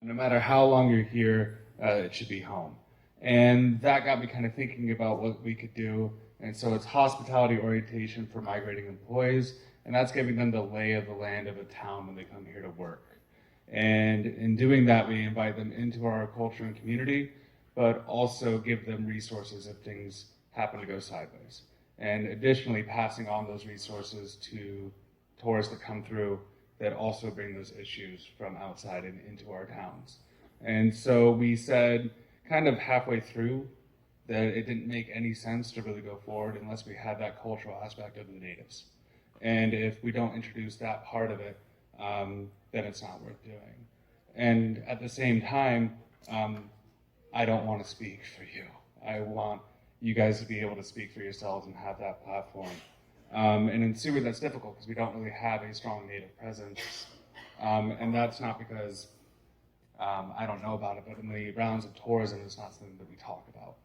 No matter how long you're here, it should be home. And that got me kind of thinking about what we could do. And so it's hospitality orientation for migrating employees, and that's giving them the lay of the land of a town when they come here to work. And in doing that, we invite them into our culture and community, but also give them resources if things happen to go sideways. And additionally, passing on those resources to tourists that come through that also bring those issues from outside and into our towns. And so we said, kind of halfway through, that it didn't make any sense to really go forward unless we had that cultural aspect of the natives. And if we don't introduce that part of it, then it's not worth doing. And at the same time, I don't want to speak for you. I want you guys to be able to speak for yourselves and have that platform. And in Seward, that's difficult because we don't really have a strong native presence. And that's not because I don't know about it, but in the rounds of tourism, it's not something that we talk about.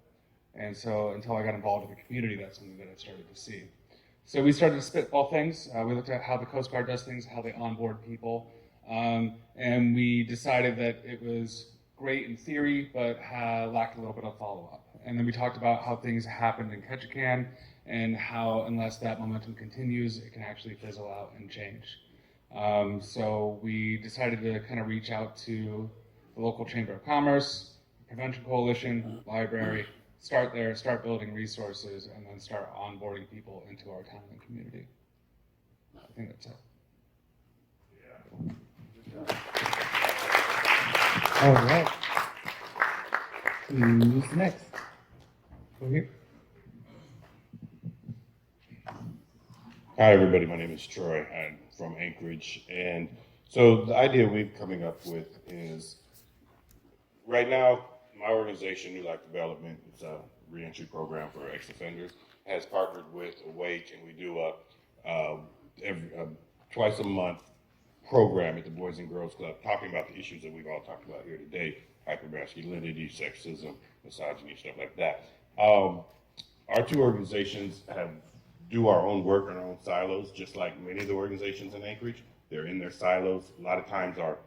And so until I got involved in the community, that's something that I started to see. So we started to spitball things. We looked at how the Coast Guard does things, how they onboard people. And we decided that it was great in theory, but lacked a little bit of follow-up. And then we talked about how things happened in Ketchikan and how, unless that momentum continues, it can actually fizzle out and change. So we decided to kind of reach out to the local Chamber of Commerce, Prevention Coalition, library, start there, start building resources, and then start onboarding people into our town and community. I think that's it. All right. Who's next? Over here. Hi, everybody. My name is Troy. I'm from Anchorage. And so the idea we're coming up with is right now, my organization, New Life Development, it's a reentry program for ex-offenders, has partnered with Awake, and we do a twice a month program at the Boys and Girls Club talking about the issues that we've all talked about here today: hypermasculinity, sexism, misogyny, stuff like that. Our two organizations do our own work in our own silos, just like many of the organizations in Anchorage. They're in their silos. A lot of times our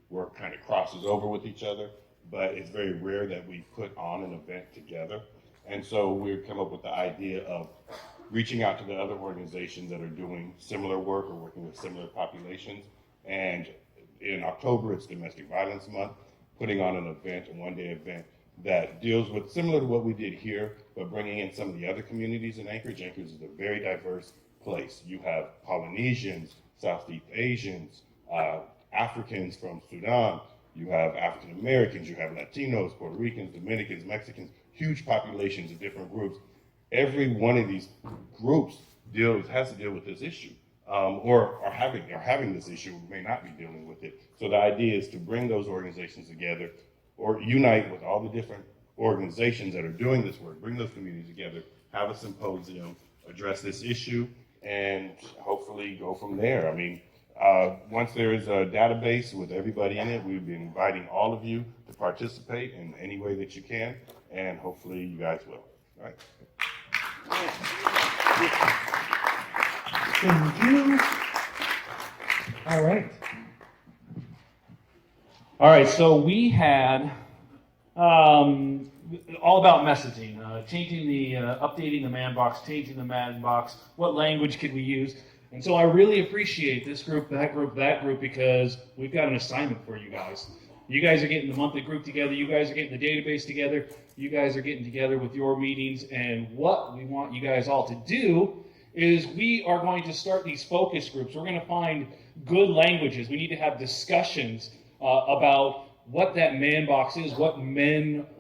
work kind of crosses over with each other, but it's very rare that we put on an event together. And so we've come up with the idea of reaching out to the other organizations that are doing similar work or working with similar populations. And in October, it's Domestic Violence Month, putting on an event, a one-day event that deals with, similar to what we did here, but bringing in some of the other communities in Anchorage. Anchorage is a very diverse place. You have Polynesians, Southeast Asians, Africans from Sudan, you have African Americans, you have Latinos, Puerto Ricans, Dominicans, Mexicans, huge populations of different groups. Every one of these groups has to deal with this issue, or are having this issue, may not be dealing with it. So the idea is to bring those organizations together, or unite with all the different organizations that are doing this work, bring those communities together, have a symposium, address this issue, and hopefully go from there. I mean, once there is a database with everybody in it, we've been inviting all of you to participate in any way that you can, and hopefully you guys will. All right. Thank you. All right. All right, so we had all about messaging, updating the man box, changing the man box. What language could we use? And so I really appreciate this group, that group, because we've got an assignment for you guys. You guys are getting the monthly group together. You guys are getting the database together. You guys are getting together with your meetings. And what we want you guys all to do is we are going to start these focus groups. We're going to find good languages. We need to have discussions about what that man box is, what we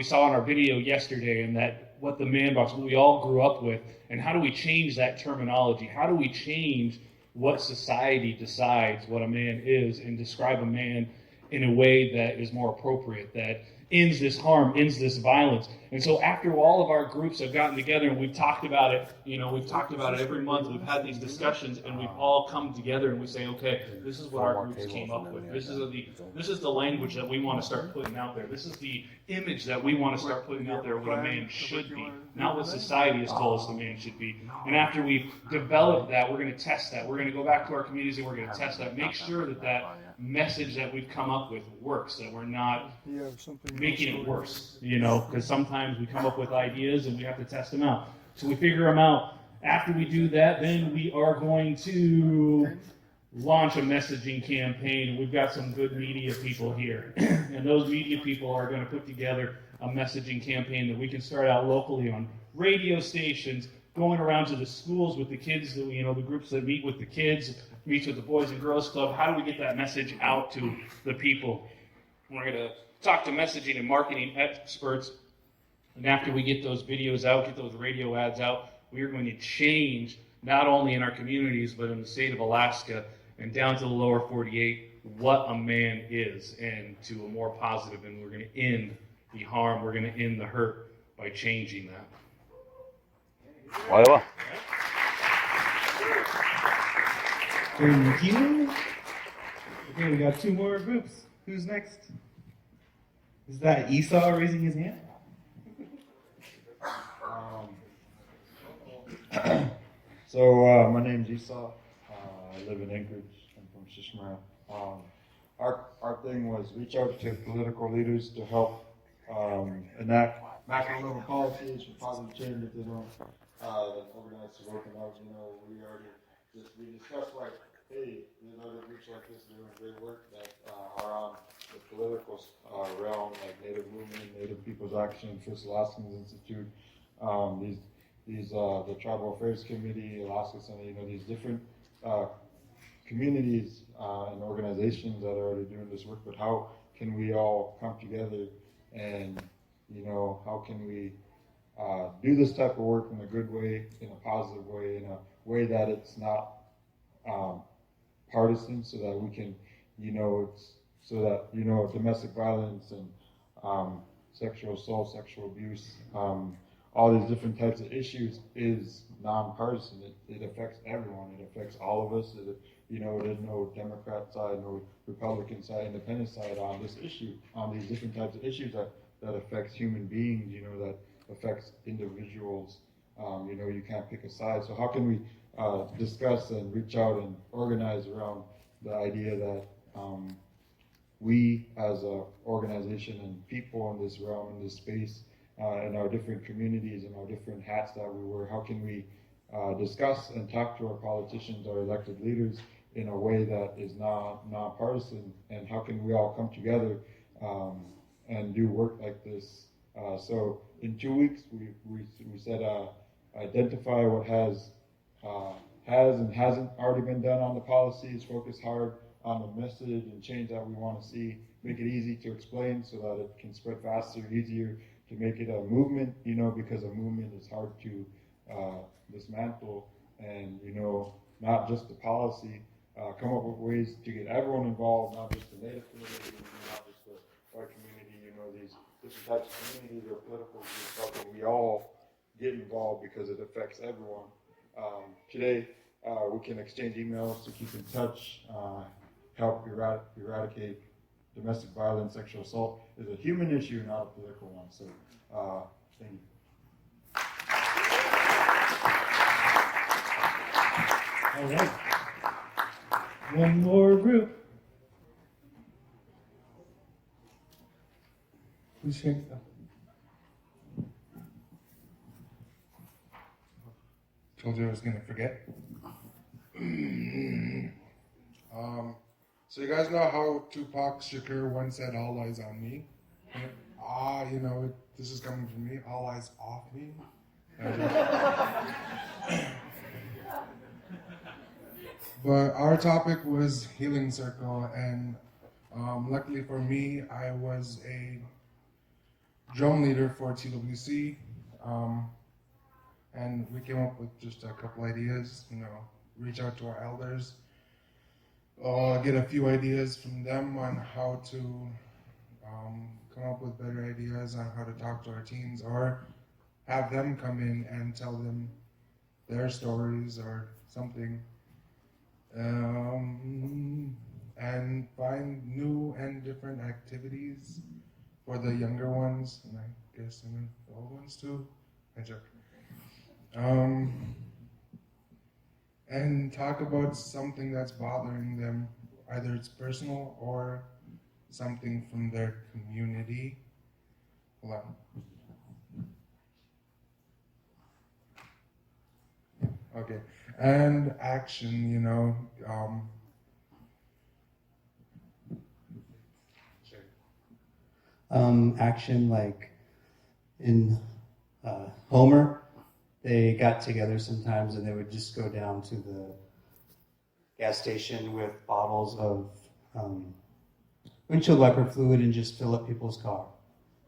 saw in our video yesterday, and that what the man box, what we all grew up with, and how do we change that terminology? How do we change what society decides what a man is and describe a man in a way that is more appropriate, that ends this harm, ends this violence? And so after all of our groups have gotten together and we've talked about it, we've talked about it every month, we've had these discussions, and we've all come together and we say, okay, this is what our groups came up with. This is the language that we want to start putting out there. This is the image that we want to start putting out there, what a man should be, not what society has told us a man should be. And after we've developed that, we're going to test that. We're going to go back to our communities and we're going to test that, make sure that message that we've come up with works, that we're not Yeah, something making else it going worse, you know, because sometimes we come up with ideas and we have to test them out. So we figure them out. After we do that, then we are going to launch a messaging campaign. We've got some good media people here, and those media people are going to put together a messaging campaign that we can start out locally on radio stations, going around to the schools with the kids, that you know, the groups that meet with the kids, meets with the Boys and Girls Club. How do we get that message out to the people? We're going to talk to messaging and marketing experts, and after we get those videos out, get those radio ads out, we are going to change, not only in our communities, but in the state of Alaska and down to the lower 48, what a man is, and to a more positive, and we're going to end the harm, we're going to end the hurt by changing that. Whatever. Thank you. Okay, we got 2 more groups. Who's next? Is that Esau raising his hand? So my name's Esau. I live in Anchorage. I'm from Shishmara. Our thing was reach out to political leaders to help enact macro level policies for positive change if they don't organize to work them out. You know, we discussed like, hey, you know, that groups like this doing great work that are on the political realm, like Native Movement, Native People's Action, First Alaskans Institute, the Tribal Affairs Committee, Alaska Center, you know, these different communities and organizations that are already doing this work, but how can we all come together and, you know, how can we do this type of work in a good way, in a positive way, in a way that it's not partisan, so that we can, you know, so that, you know, domestic violence and sexual assault, sexual abuse, all these different types of issues is nonpartisan. It affects everyone. It affects all of us. You know, there's no Democrat side, no Republican side, independent side on this issue, on these different types of issues that affects human beings, you know, that affects individuals. You know, you can't pick a side. So how can we discuss and reach out and organize around the idea that we as an organization and people in this realm, in this space, in our different communities and our different hats that we wear, how can we discuss and talk to our politicians, our elected leaders in a way that is nonpartisan, and how can we all come together and do work like this? So in 2 weeks, we said identify what has and hasn't already been done on the policies, focus hard on the message and change that we want to see, make it easy to explain so that it can spread faster, easier, to make it a movement, you know, because a movement is hard to dismantle, and, you know, not just the policy, come up with ways to get everyone involved, not just the Native community, not just the white community, you know, these different types of communities or political groups, how can we all get involved because it affects everyone. Today, we can exchange emails to keep in touch, help eradicate domestic violence, sexual assault is a human issue, not a political one. So, thank you. All right. One more group. Who's shaking up? Told you I was gonna forget. So you guys know how Tupac Shakur once said, "All eyes on me." You know, this is coming from me. All eyes off me. But our topic was Healing Circle, and luckily for me, I was a drum leader for TWC, and we came up with just a couple ideas. You know, reach out to our elders, get a few ideas from them on how to come up with better ideas on how to talk to our teens, or have them come in and tell them their stories or something. And find new and different activities for the younger ones, and I guess the old ones too. I joke. And talk about something that's bothering them, either it's personal or something from their community. Hold on. Okay, and action, you know, action like in Homer, they got together sometimes and they would just go down to the gas station with bottles of windshield wiper fluid and just fill up people's car.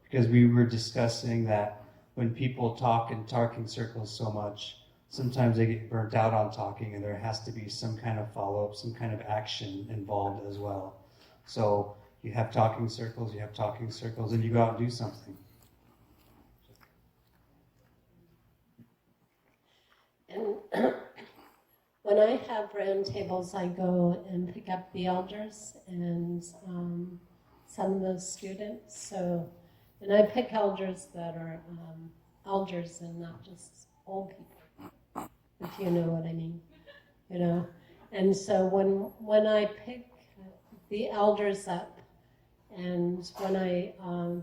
Because we were discussing that when people talk in talking circles so much, sometimes they get burnt out on talking and there has to be some kind of follow-up, some kind of action involved as well. So you have talking circles, and you go out and do something. And when I have roundtables, I go and pick up the elders and some of those students. So, and I pick elders that are elders and not just old people, if you know what I mean, you know. And so when I pick the elders up, and when I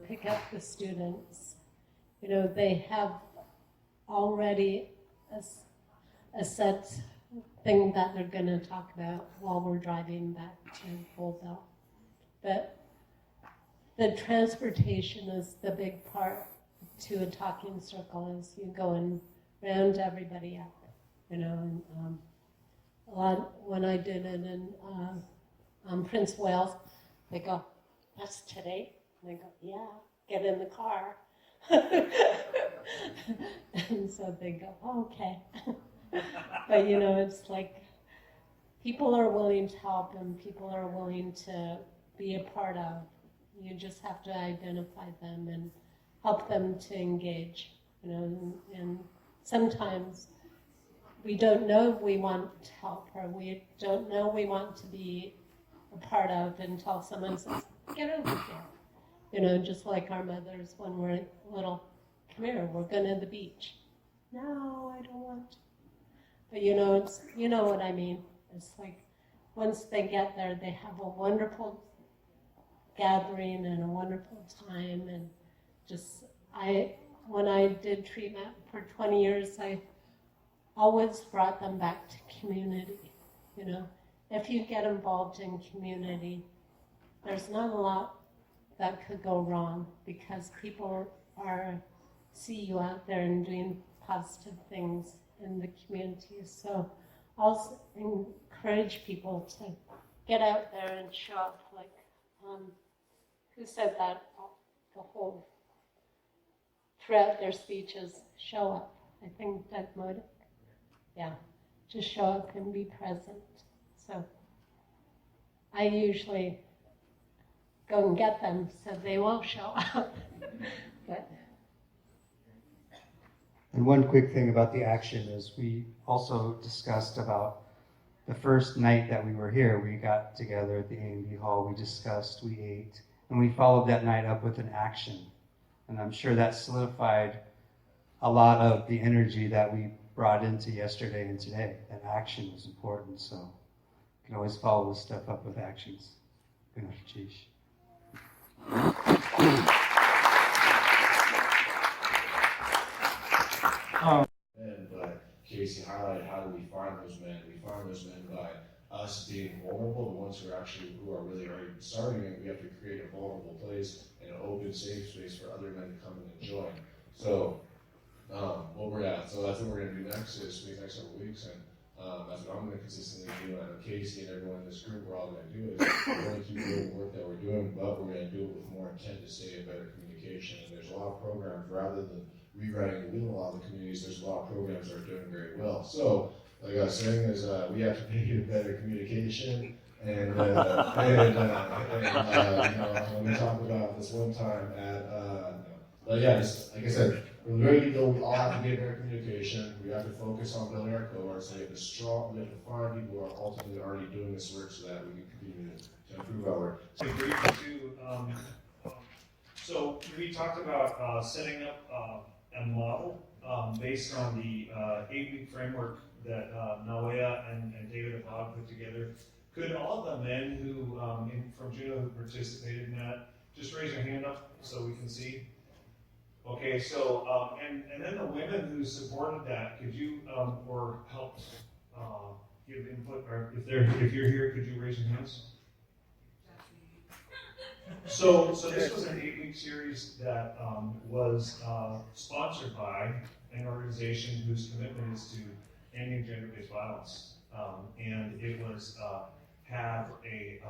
pick up the students, you know, they have already a set thing that they're going to talk about while we're driving back to Bullville. But the transportation is the big part to a talking circle, is you go and round everybody up, you know. And a lot, when I did it in Prince of Wales, they go, "That's today?" And I go, "Yeah, get in the car." And so they go, "Oh, okay." But you know, it's like people are willing to help and people are willing to be a part of. You just have to identify them and help them to engage, you know. And sometimes we don't know we want to help, or we don't know we want to be a part of until someone says, "Get over here." You know, just like our mothers when we're little, "Come here, we're going to the beach." "No, I don't want to." But you know, it's, you know what I mean. It's like once they get there, they have a wonderful gathering and a wonderful time. And just, when I did treatment for 20 years, I always brought them back to community. You know, if you get involved in community, there's not a lot that could go wrong, because people see you out there and doing positive things in the community. So I'll encourage people to get out there and show up, like, who said that the whole, throughout their speeches, show up. I think Doug Modic. Yeah, just show up and be present. So I usually go and get them so they will show up. But And one quick thing about the action is we also discussed about the first night that we were here. We got together at the A&B Hall, we discussed, we ate, and we followed that night up with an action. And I'm sure that solidified a lot of the energy that we brought into yesterday and today. That action was important, so you can always follow this stuff up with actions. Good enough, Chish. And but Casey highlighted, how do we find those men? We find those men by us being vulnerable. The ones who are really already starting it, we have to create a vulnerable place and an open, safe space for other men to come in and join. So so that's what we're gonna do next, is for these next couple weeks, and that's what I'm gonna consistently do. And I know Casey and everyone in this group, we're all gonna do is we're gonna keep doing the work that we're doing, but we're gonna do it with more intent to stay in better communication. And there's a lot of programs, rather than rewriting the wheel in a lot of the communities, there's a lot of programs that are doing very well. So, like I was saying, is we have to pay you better communication, and you know, when we talked about this one time but yeah, just, like I said, we really know we all have to get better communication. We have to focus on building our cohorts. We have to find people who are ultimately already doing this work so that we can continue to improve our work. So briefly too, so we talked about setting up a model based on the 8-week framework that Nawea and David Abad put together Could all of the men who, from Juneau who participated in that, just raise your hand up so we can see? Okay, so, and then the women who supported that, could you, or helped, give input, or if you're here, could you raise your hands? So this was an 8-week series that was sponsored by an organization whose commitment is to ending gender-based violence, and it was had a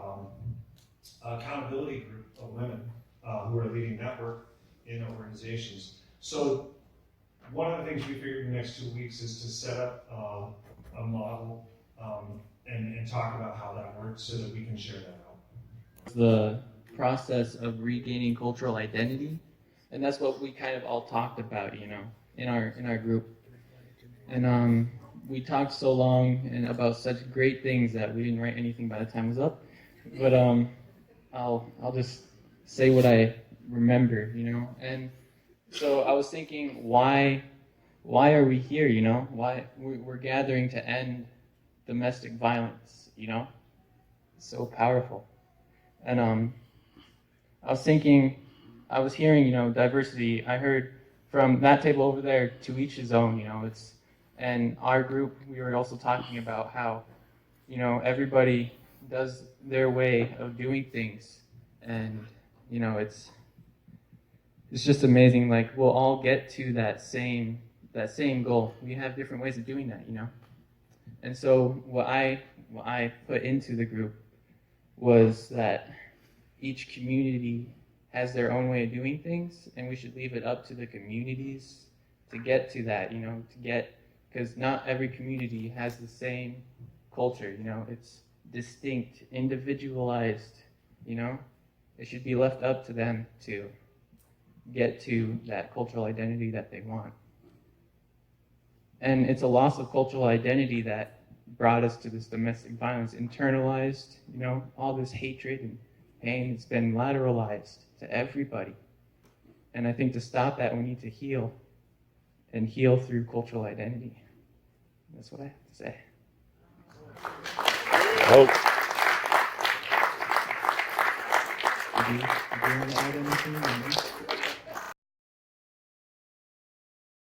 accountability group of women who are leading that work in organizations. So one of the things we figured in the next 2 weeks is to set up a model and talk about how that works so that we can share that out. The process of regaining cultural identity, and that's what we kind of all talked about, you know, in our group. And we talked so long and about such great things that we didn't write anything by the time it was up. But I'll just say what I remember, you know. And so I was thinking, why are we here, you know? Why we're gathering to end domestic violence, you know? It's so powerful. And I was thinking, I was hearing, you know, diversity. I heard from that table over there, to each his own, you know. And our group, we were also talking about how, you know, everybody does their way of doing things, and you know, it's just amazing. Like, we'll all get to that same goal. We have different ways of doing that, you know. And so what I put into the group was that each community has their own way of doing things, and we should leave it up to the communities to get to that, you know, because not every community has the same culture, you know. It's distinct, individualized, you know. It should be left up to them to get to that cultural identity that they want. And it's a loss of cultural identity that brought us to this domestic violence, internalized, you know, all this hatred and pain. It's been lateralized to everybody. And I think to stop that, we need to heal, and heal through cultural identity. That's what I have to say. Oh. Do you want to add anything?